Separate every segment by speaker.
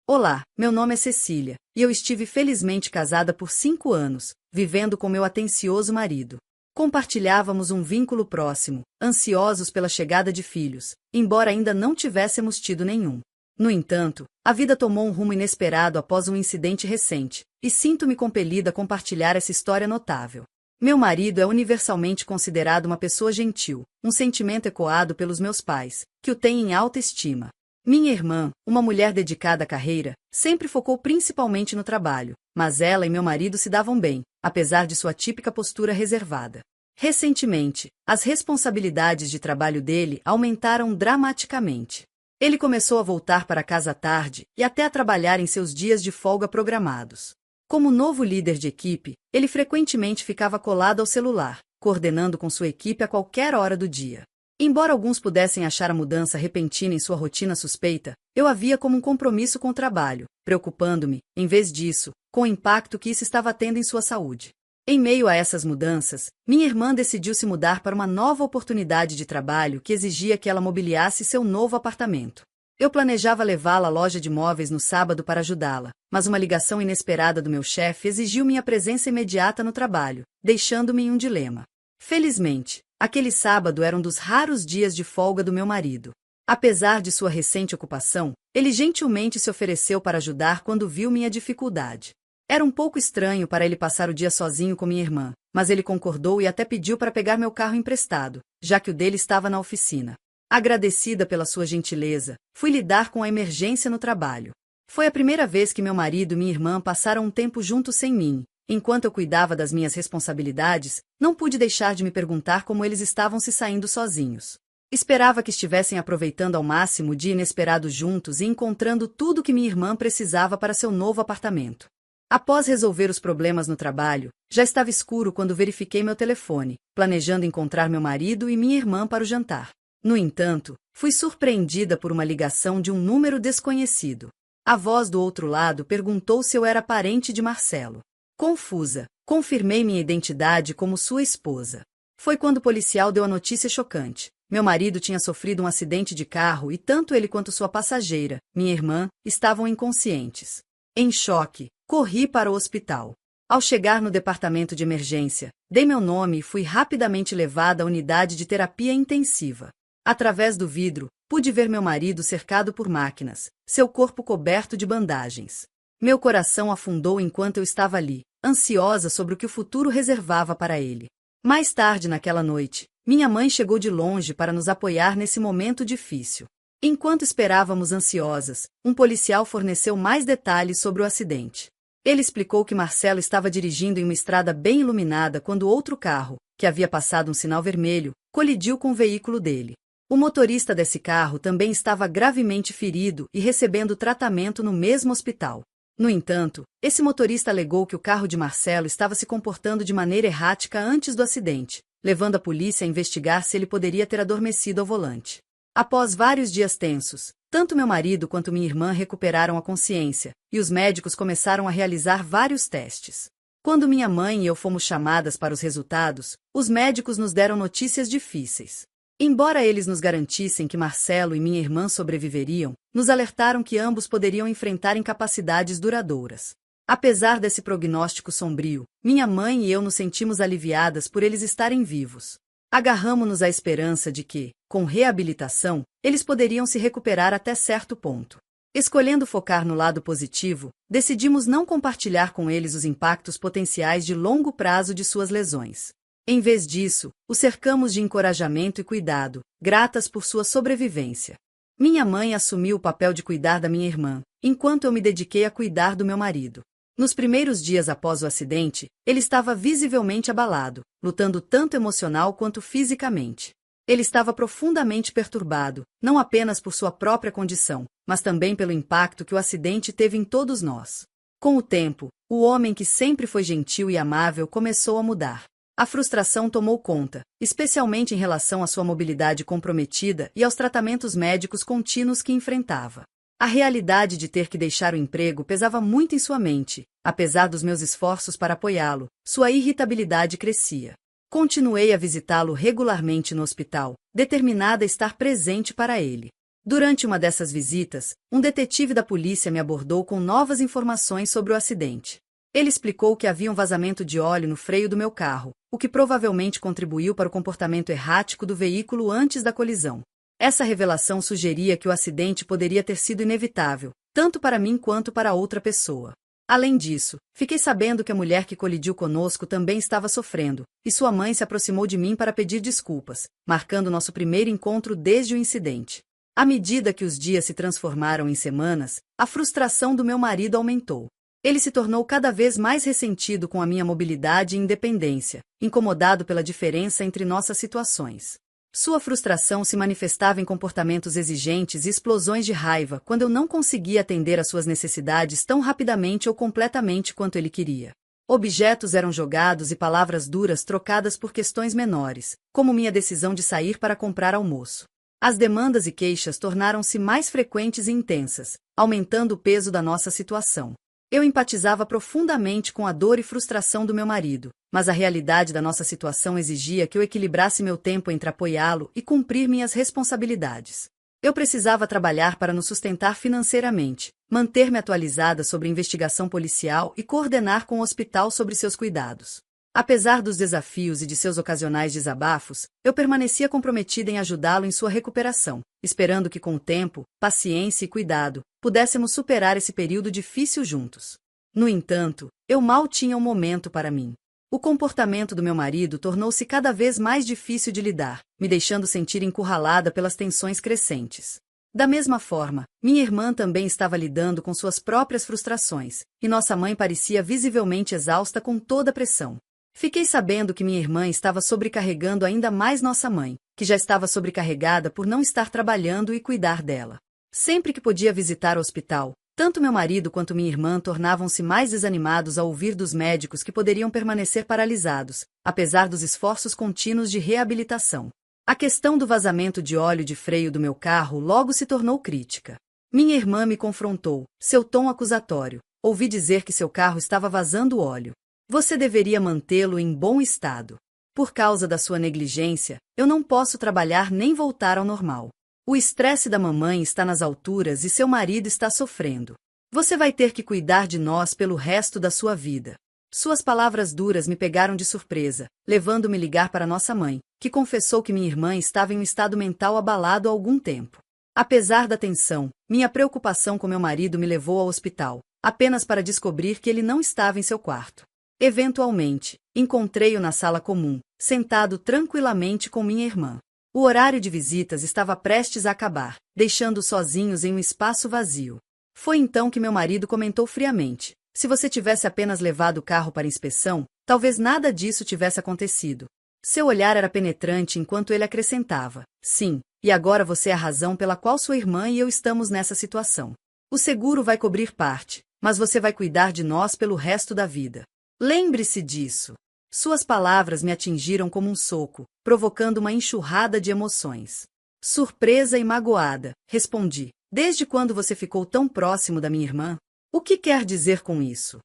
Speaker 1: Olá, meu nome é Cecília, e eu estive felizmente casada por 5 anos, vivendo com meu atencioso marido. Compartilhávamos um vínculo próximo, ansiosos pela chegada de filhos, embora ainda não tivéssemos tido nenhum. No entanto, a vida tomou um rumo inesperado após um incidente recente, e sinto-me compelida a compartilhar essa história notável. Meu marido é universalmente considerado uma pessoa gentil, um sentimento ecoado pelos meus pais, que o têm em alta estima. Minha irmã, uma mulher dedicada à carreira, sempre focou principalmente no trabalho, mas ela e meu marido se davam bem, apesar de sua típica postura reservada. Recentemente, as responsabilidades de trabalho dele aumentaram dramaticamente. Ele começou a voltar para casa à tarde e até a trabalhar em seus dias de folga programados. Como novo líder de equipe, ele frequentemente ficava colado ao celular, coordenando com sua equipe a qualquer hora do dia. Embora alguns pudessem achar a mudança repentina em sua rotina suspeita, eu a via como um compromisso com o trabalho, preocupando-me, em vez disso, com o impacto que isso estava tendo em sua saúde. Em meio a essas mudanças, minha irmã decidiu se mudar para uma nova oportunidade de trabalho que exigia que ela mobiliasse seu novo apartamento. Eu planejava levá-la à loja de móveis no sábado para ajudá-la, mas uma ligação inesperada do meu chefe exigiu minha presença imediata no trabalho, deixando-me em um dilema. Felizmente, aquele sábado era um dos raros dias de folga do meu marido. Apesar de sua recente ocupação, ele gentilmente se ofereceu para ajudar quando viu minha dificuldade. Era um pouco estranho para ele passar o dia sozinho com minha irmã, mas ele concordou e até pediu para pegar meu carro emprestado, já que o dele estava na oficina. Agradecida pela sua gentileza, fui lidar com a emergência no trabalho. Foi a primeira vez que meu marido e minha irmã passaram um tempo juntos sem mim. Enquanto eu cuidava das minhas responsabilidades, não pude deixar de me perguntar como eles estavam se saindo sozinhos. Esperava que estivessem aproveitando ao máximo o dia inesperado juntos e encontrando tudo que minha irmã precisava para seu novo apartamento. Após resolver os problemas no trabalho, já estava escuro quando verifiquei meu telefone, planejando encontrar meu marido e minha irmã para o jantar. No entanto, fui surpreendida por uma ligação de um número desconhecido. A voz do outro lado perguntou se eu era parente de Marcelo. Confusa, confirmei minha identidade como sua esposa. Foi quando o policial deu a notícia chocante. Meu marido tinha sofrido um acidente de carro e tanto ele quanto sua passageira, minha irmã, estavam inconscientes. Em choque, corri para o hospital. Ao chegar no departamento de emergência, dei meu nome e fui rapidamente levada à unidade de terapia intensiva. Através do vidro, pude ver meu marido cercado por máquinas, seu corpo coberto de bandagens. Meu coração afundou enquanto eu estava ali, ansiosa sobre o que o futuro reservava para ele. Mais tarde naquela noite, minha mãe chegou de longe para nos apoiar nesse momento difícil. Enquanto esperávamos ansiosas, um policial forneceu mais detalhes sobre o acidente. Ele explicou que Marcelo estava dirigindo em uma estrada bem iluminada quando outro carro, que havia passado um sinal vermelho, colidiu com o veículo dele. O motorista desse carro também estava gravemente ferido e recebendo tratamento no mesmo hospital. No entanto, esse motorista alegou que o carro de Marcelo estava se comportando de maneira errática antes do acidente, levando a polícia a investigar se ele poderia ter adormecido ao volante. Após vários dias tensos, tanto meu marido quanto minha irmã recuperaram a consciência, e os médicos começaram a realizar vários testes. Quando minha mãe e eu fomos chamadas para os resultados, os médicos nos deram notícias difíceis. Embora eles nos garantissem que Marcelo e minha irmã sobreviveriam, nos alertaram que ambos poderiam enfrentar incapacidades duradouras. Apesar desse prognóstico sombrio, minha mãe e eu nos sentimos aliviadas por eles estarem vivos. Agarramo-nos à esperança de que, com reabilitação, eles poderiam se recuperar até certo ponto. Escolhendo focar no lado positivo, decidimos não compartilhar com eles os impactos potenciais de longo prazo de suas lesões. Em vez disso, o cercamos de encorajamento e cuidado, gratas por sua sobrevivência. Minha mãe assumiu o papel de cuidar da minha irmã, enquanto eu me dediquei a cuidar do meu marido. Nos primeiros dias após o acidente, ele estava visivelmente abalado, lutando tanto emocional quanto fisicamente. Ele estava profundamente perturbado, não apenas por sua própria condição, mas também pelo impacto que o acidente teve em todos nós. Com o tempo, o homem que sempre foi gentil e amável começou a mudar. A frustração tomou conta, especialmente em relação à sua mobilidade comprometida e aos tratamentos médicos contínuos que enfrentava. A realidade de ter que deixar o emprego pesava muito em sua mente. Apesar dos meus esforços para apoiá-lo, sua irritabilidade crescia. Continuei a visitá-lo regularmente no hospital, determinada a estar presente para ele. Durante uma dessas visitas, um detetive da polícia me abordou com novas informações sobre o acidente. Ele explicou que havia um vazamento de óleo no freio do meu carro, o que provavelmente contribuiu para o comportamento errático do veículo antes da colisão. Essa revelação sugeria que o acidente poderia ter sido inevitável, tanto para mim quanto para outra pessoa. Além disso, fiquei sabendo que a mulher que colidiu conosco também estava sofrendo, e sua mãe se aproximou de mim para pedir desculpas, marcando nosso primeiro encontro desde o incidente. À medida que os dias se transformaram em semanas, a frustração do meu marido aumentou. Ele se tornou cada vez mais ressentido com a minha mobilidade e independência, incomodado pela diferença entre nossas situações. Sua frustração se manifestava em comportamentos exigentes e explosões de raiva quando eu não conseguia atender às suas necessidades tão rapidamente ou completamente quanto ele queria. Objetos eram jogados e palavras duras trocadas por questões menores, como minha decisão de sair para comprar almoço. As demandas e queixas tornaram-se mais frequentes e intensas, aumentando o peso da nossa situação. Eu empatizava profundamente com a dor e frustração do meu marido, mas a realidade da nossa situação exigia que eu equilibrasse meu tempo entre apoiá-lo e cumprir minhas responsabilidades. Eu precisava trabalhar para nos sustentar financeiramente, manter-me atualizada sobre a investigação policial e coordenar com o hospital sobre seus cuidados. Apesar dos desafios e de seus ocasionais desabafos, eu permanecia comprometida em ajudá-lo em sua recuperação, esperando que com o tempo, paciência e cuidado, pudéssemos superar esse período difícil juntos. No entanto, eu mal tinha um momento para mim. O comportamento do meu marido tornou-se cada vez mais difícil de lidar, me deixando sentir encurralada pelas tensões crescentes. Da mesma forma, minha irmã também estava lidando com suas próprias frustrações, e nossa mãe parecia visivelmente exausta com toda a pressão. Fiquei sabendo que minha irmã estava sobrecarregando ainda mais nossa mãe, que já estava sobrecarregada por não estar trabalhando e cuidar dela. Sempre que podia visitar o hospital, tanto meu marido quanto minha irmã tornavam-se mais desanimados ao ouvir dos médicos que poderiam permanecer paralisados, apesar dos esforços contínuos de reabilitação. A questão do vazamento de óleo de freio do meu carro logo se tornou crítica. Minha irmã me confrontou, seu tom acusatório. Ouvi dizer que seu carro estava vazando óleo. Você deveria mantê-lo em bom estado. Por causa da sua negligência, eu não posso trabalhar nem voltar ao normal. O estresse da mamãe está nas alturas e seu marido está sofrendo. Você vai ter que cuidar de nós pelo resto da sua vida. Suas palavras duras me pegaram de surpresa, levando-me a ligar para nossa mãe, que confessou que minha irmã estava em um estado mental abalado há algum tempo. Apesar da tensão, minha preocupação com meu marido me levou ao hospital, apenas para descobrir que ele não estava em seu quarto. Eventualmente, encontrei-o na sala comum, sentado tranquilamente com minha irmã. O horário de visitas estava prestes a acabar, deixando-os sozinhos em um espaço vazio. Foi então que meu marido comentou friamente: se você tivesse apenas levado o carro para inspeção, talvez nada disso tivesse acontecido. Seu olhar era penetrante enquanto ele acrescentava: sim, e agora você é a razão pela qual sua irmã e eu estamos nessa situação. O seguro vai cobrir parte, mas você vai cuidar de nós pelo resto da vida. Lembre-se disso. Suas palavras me atingiram como um soco, provocando uma enxurrada de emoções. Surpresa e magoada, respondi: desde quando você ficou tão próximo da minha irmã? O que quer dizer com isso?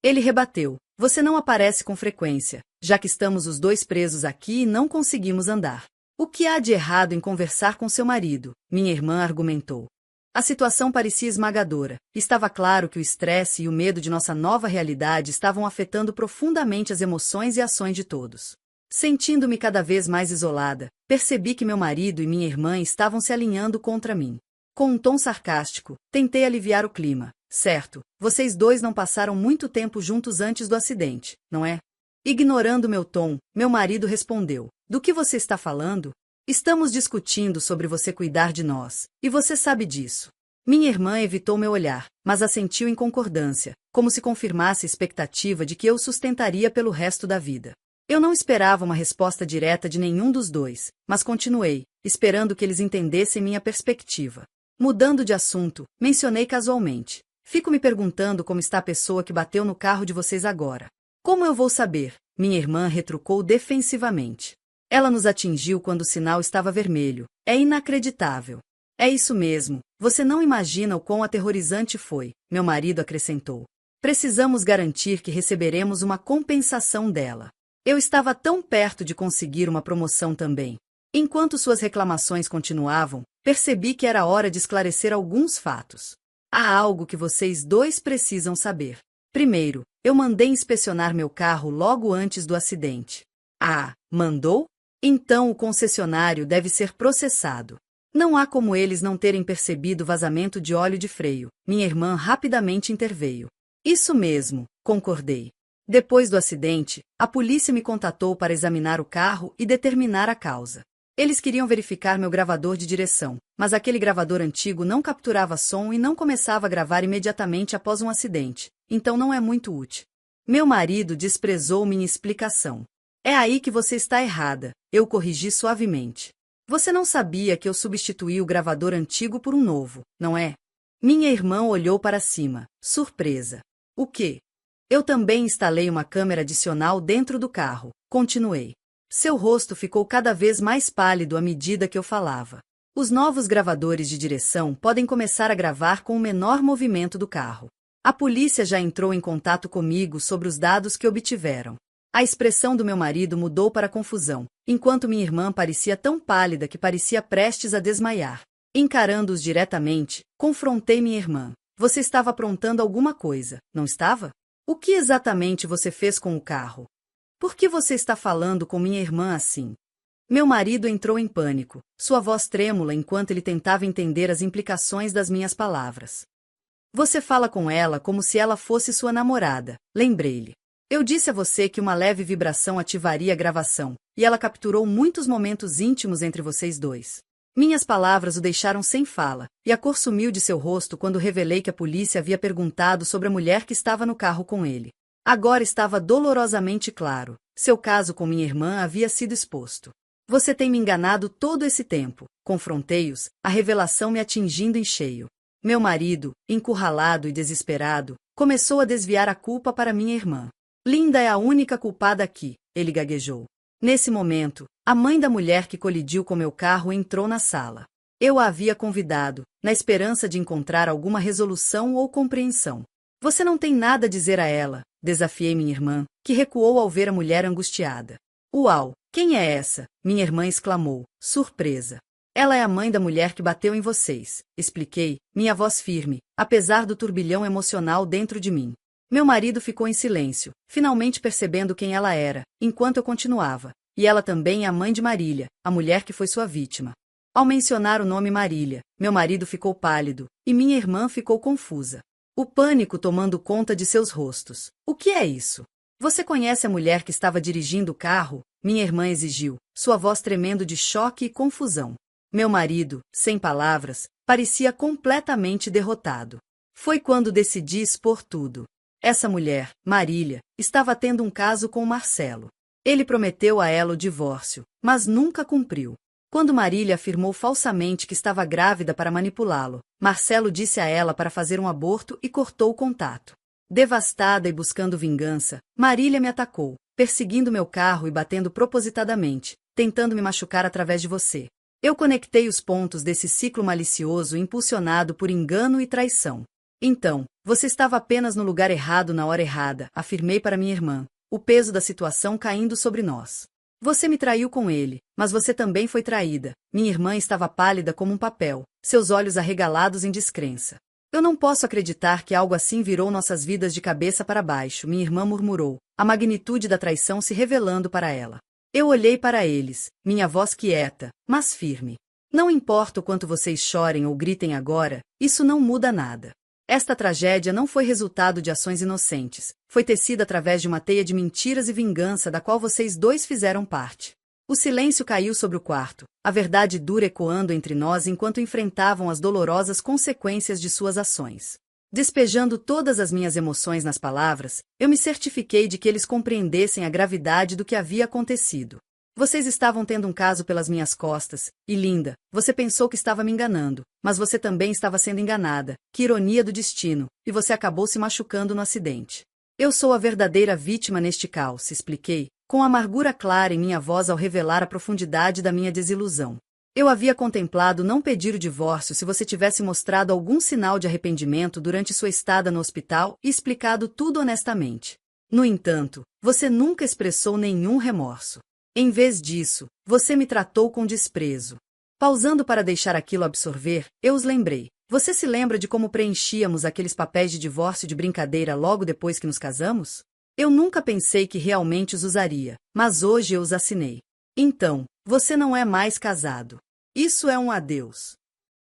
Speaker 1: Ele rebateu: você não aparece com frequência, já que estamos os dois presos aqui e não conseguimos andar. O que há de errado em conversar com seu marido? Minha irmã argumentou. A situação parecia esmagadora. Estava claro que o estresse e o medo de nossa nova realidade estavam afetando profundamente as emoções e ações de todos. Sentindo-me cada vez mais isolada, percebi que meu marido e minha irmã estavam se alinhando contra mim. Com um tom sarcástico, tentei aliviar o clima. Certo, vocês dois não passaram muito tempo juntos antes do acidente, não é? Ignorando meu tom, meu marido respondeu: do que você está falando? Estamos discutindo sobre você cuidar de nós, e você sabe disso. Minha irmã evitou meu olhar, mas assentiu em concordância, como se confirmasse a expectativa de que eu o sustentaria pelo resto da vida. Eu não esperava uma resposta direta de nenhum dos dois, mas continuei, esperando que eles entendessem minha perspectiva. Mudando de assunto, mencionei casualmente: fico me perguntando como está a pessoa que bateu no carro de vocês agora. Como eu vou saber? Minha irmã retrucou defensivamente. Ela nos atingiu quando o sinal estava vermelho. É inacreditável. É isso mesmo, você não imagina o quão aterrorizante foi, meu marido acrescentou. Precisamos garantir que receberemos uma compensação dela. Eu estava tão perto de conseguir uma promoção também. Enquanto suas reclamações continuavam, Percebi que era hora de esclarecer alguns fatos. Há algo que vocês dois precisam saber. Primeiro, eu mandei inspecionar meu carro logo antes do acidente. Ah, mandou? Então o concessionário deve ser processado. Não há como eles não terem percebido vazamento de óleo de freio. Minha irmã rapidamente interveio. Isso mesmo, concordei. Depois do acidente, a polícia me contatou para examinar o carro e determinar a causa. Eles queriam verificar meu gravador de direção, mas aquele gravador antigo não capturava som e não começava a gravar imediatamente após um acidente, então não é muito útil. Meu marido desprezou minha explicação. É aí que você está errada, eu corrigi suavemente. Você não sabia que eu substituí o gravador antigo por um novo, não é? Minha irmã olhou para cima, surpresa. O quê? Eu também instalei uma câmera adicional dentro do carro, continuei. Seu rosto ficou cada vez mais pálido à medida que eu falava. Os novos gravadores de direção podem começar a gravar com o menor movimento do carro. A polícia já entrou em contato comigo sobre os dados que obtiveram. A expressão do meu marido mudou para confusão, enquanto minha irmã parecia tão pálida que parecia prestes a desmaiar. Encarando-os diretamente, confrontei minha irmã. Você estava aprontando alguma coisa, não estava? O que exatamente você fez com o carro? Por que você está falando com minha irmã assim? Meu marido entrou em pânico, sua voz trêmula enquanto ele tentava entender as implicações das minhas palavras. Você fala com ela como se ela fosse sua namorada, lembrei-lhe. Eu disse a você que uma leve vibração ativaria a gravação, e ela capturou muitos momentos íntimos entre vocês dois. Minhas palavras o deixaram sem fala, e a cor sumiu de seu rosto quando revelei que a polícia havia perguntado sobre a mulher que estava no carro com ele. Agora estava dolorosamente claro. Seu caso com minha irmã havia sido exposto. Você tem me enganado todo esse tempo. Confrontei-os, a revelação me atingindo em cheio. Meu marido, encurralado e desesperado, começou a desviar a culpa para minha irmã. Linda é a única culpada aqui, ele gaguejou. Nesse momento, a mãe da mulher que colidiu com meu carro entrou na sala. Eu a havia convidado, na esperança de encontrar alguma resolução ou compreensão. Você não tem nada a dizer a ela, desafiei minha irmã, que recuou ao ver a mulher angustiada. Uau, quem é essa? Minha irmã exclamou, surpresa. Ela é a mãe da mulher que bateu em vocês, expliquei, minha voz firme, apesar do turbilhão emocional dentro de mim. Meu marido ficou em silêncio, finalmente percebendo quem ela era, enquanto eu continuava. E ela também é a mãe de Marília, a mulher que foi sua vítima. Ao mencionar o nome Marília, meu marido ficou pálido, e minha irmã ficou confusa. O pânico tomando conta de seus rostos. O que é isso? Você conhece a mulher que estava dirigindo o carro? Minha irmã exigiu, sua voz tremendo de choque e confusão. Meu marido, sem palavras, parecia completamente derrotado. Foi quando decidi expor tudo. Essa mulher, Marília, estava tendo um caso com Marcelo. Ele prometeu a ela o divórcio, mas nunca cumpriu. Quando Marília afirmou falsamente que estava grávida para manipulá-lo, Marcelo disse a ela para fazer um aborto e cortou o contato. Devastada e buscando vingança, Marília me atacou, perseguindo meu carro e batendo propositadamente, tentando me machucar através de você. Eu conectei os pontos desse ciclo malicioso impulsionado por engano e traição. Então, você estava apenas no lugar errado na hora errada, afirmei para minha irmã, o peso da situação caindo sobre nós. Você me traiu com ele, mas você também foi traída. Minha irmã estava pálida como um papel, seus olhos arregalados em descrença. Eu não posso acreditar que algo assim virou nossas vidas de cabeça para baixo, minha irmã murmurou, a magnitude da traição se revelando para ela. Eu olhei para eles, minha voz quieta, mas firme. Não importa o quanto vocês chorem ou gritem agora, isso não muda nada. Esta tragédia não foi resultado de ações inocentes, foi tecida através de uma teia de mentiras e vingança da qual vocês dois fizeram parte. O silêncio caiu sobre o quarto, a verdade dura ecoando entre nós enquanto enfrentavam as dolorosas consequências de suas ações. Despejando todas as minhas emoções nas palavras, eu me certifiquei de que eles compreendessem a gravidade do que havia acontecido. Vocês estavam tendo um caso pelas minhas costas, e Linda, você pensou que estava me enganando, mas você também estava sendo enganada, que ironia do destino, e você acabou se machucando no acidente. Eu sou a verdadeira vítima neste caos, expliquei, com amargura clara em minha voz ao revelar a profundidade da minha desilusão. Eu havia contemplado não pedir o divórcio se você tivesse mostrado algum sinal de arrependimento durante sua estada no hospital e explicado tudo honestamente. No entanto, você nunca expressou nenhum remorso. Em vez disso, você me tratou com desprezo. Pausando para deixar aquilo absorver, eu os lembrei. Você se lembra de como preenchíamos aqueles papéis de divórcio de brincadeira logo depois que nos casamos? Eu nunca pensei que realmente os usaria, mas hoje eu os assinei. Então, você não é mais casado. Isso é um adeus.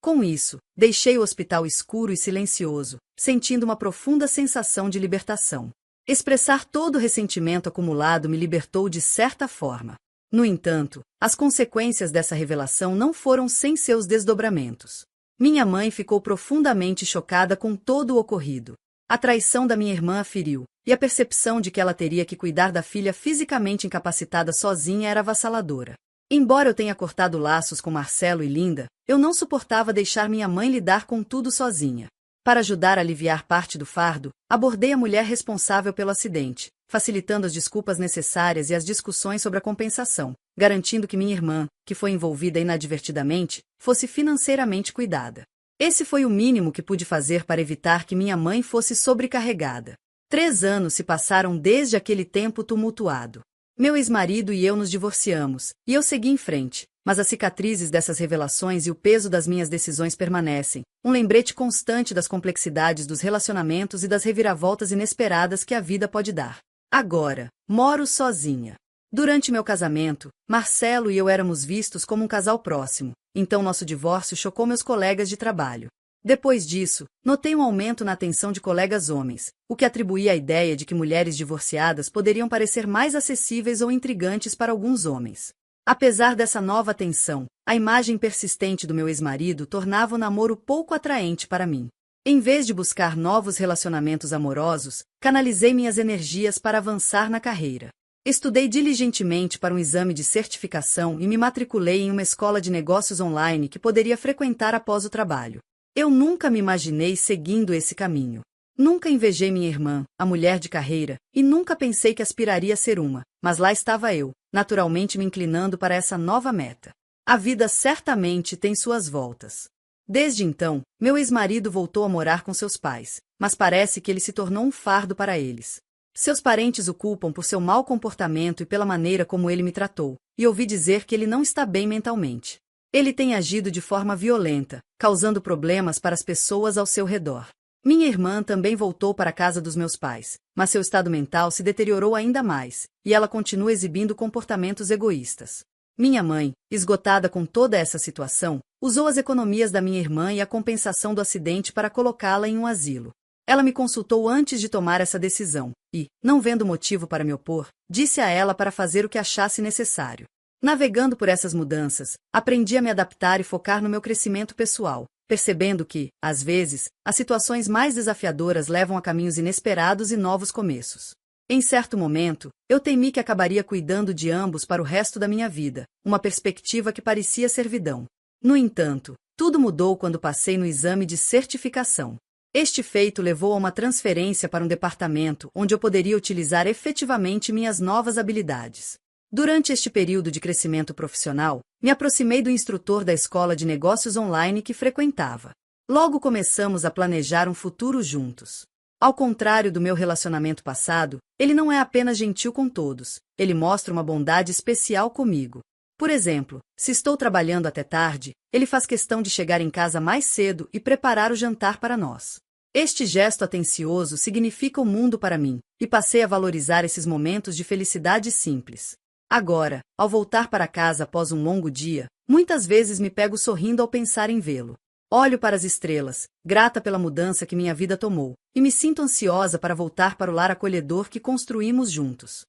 Speaker 1: Com isso, deixei o hospital escuro e silencioso, sentindo uma profunda sensação de libertação. Expressar todo o ressentimento acumulado me libertou de certa forma. No entanto, as consequências dessa revelação não foram sem seus desdobramentos. Minha mãe ficou profundamente chocada com todo o ocorrido. A traição da minha irmã a feriu, e a percepção de que ela teria que cuidar da filha fisicamente incapacitada sozinha era avassaladora. Embora eu tenha cortado laços com Marcelo e Linda, eu não suportava deixar minha mãe lidar com tudo sozinha. Para ajudar a aliviar parte do fardo, abordei a mulher responsável pelo acidente, facilitando as desculpas necessárias e as discussões sobre a compensação, garantindo que minha irmã, que foi envolvida inadvertidamente, fosse financeiramente cuidada. Esse foi o mínimo que pude fazer para evitar que minha mãe fosse sobrecarregada. 3 anos se passaram desde aquele tempo tumultuado. Meu ex-marido e eu nos divorciamos, e eu segui em frente, mas as cicatrizes dessas revelações e o peso das minhas decisões permanecem, um lembrete constante das complexidades dos relacionamentos e das reviravoltas inesperadas que a vida pode dar. Agora, moro sozinha. Durante meu casamento, Marcelo e eu éramos vistos como um casal próximo, então nosso divórcio chocou meus colegas de trabalho. Depois disso, notei um aumento na atenção de colegas homens, o que atribuía à ideia de que mulheres divorciadas poderiam parecer mais acessíveis ou intrigantes para alguns homens. Apesar dessa nova atenção, a imagem persistente do meu ex-marido tornava o namoro pouco atraente para mim. Em vez de buscar novos relacionamentos amorosos, canalizei minhas energias para avançar na carreira. Estudei diligentemente para um exame de certificação e me matriculei em uma escola de negócios online que poderia frequentar após o trabalho. Eu nunca me imaginei seguindo esse caminho. Nunca invejei minha irmã, a mulher de carreira, e nunca pensei que aspiraria a ser uma, mas lá estava eu, naturalmente me inclinando para essa nova meta. A vida certamente tem suas voltas. Desde então, meu ex-marido voltou a morar com seus pais, mas parece que ele se tornou um fardo para eles. Seus parentes o culpam por seu mau comportamento e pela maneira como ele me tratou, e ouvi dizer que ele não está bem mentalmente. Ele tem agido de forma violenta, causando problemas para as pessoas ao seu redor. Minha irmã também voltou para a casa dos meus pais, mas seu estado mental se deteriorou ainda mais, e ela continua exibindo comportamentos egoístas. Minha mãe, esgotada com toda essa situação, usou as economias da minha irmã e a compensação do acidente para colocá-la em um asilo. Ela me consultou antes de tomar essa decisão, e, não vendo motivo para me opor, disse a ela para fazer o que achasse necessário. Navegando por essas mudanças, aprendi a me adaptar e focar no meu crescimento pessoal, percebendo que, às vezes, as situações mais desafiadoras levam a caminhos inesperados e novos começos. Em certo momento, eu temi que acabaria cuidando de ambos para o resto da minha vida, uma perspectiva que parecia servidão. No entanto, tudo mudou quando passei no exame de certificação. Este feito levou a uma transferência para um departamento onde eu poderia utilizar efetivamente minhas novas habilidades. Durante este período de crescimento profissional, me aproximei do instrutor da escola de negócios online que frequentava. Logo começamos a planejar um futuro juntos. Ao contrário do meu relacionamento passado, ele não é apenas gentil com todos, ele mostra uma bondade especial comigo. Por exemplo, se estou trabalhando até tarde, ele faz questão de chegar em casa mais cedo e preparar o jantar para nós. Este gesto atencioso significa o mundo para mim, e passei a valorizar esses momentos de felicidade simples. Agora, ao voltar para casa após um longo dia, muitas vezes me pego sorrindo ao pensar em vê-lo. Olho para as estrelas, grata pela mudança que minha vida tomou, e me sinto ansiosa para voltar para o lar acolhedor que construímos juntos.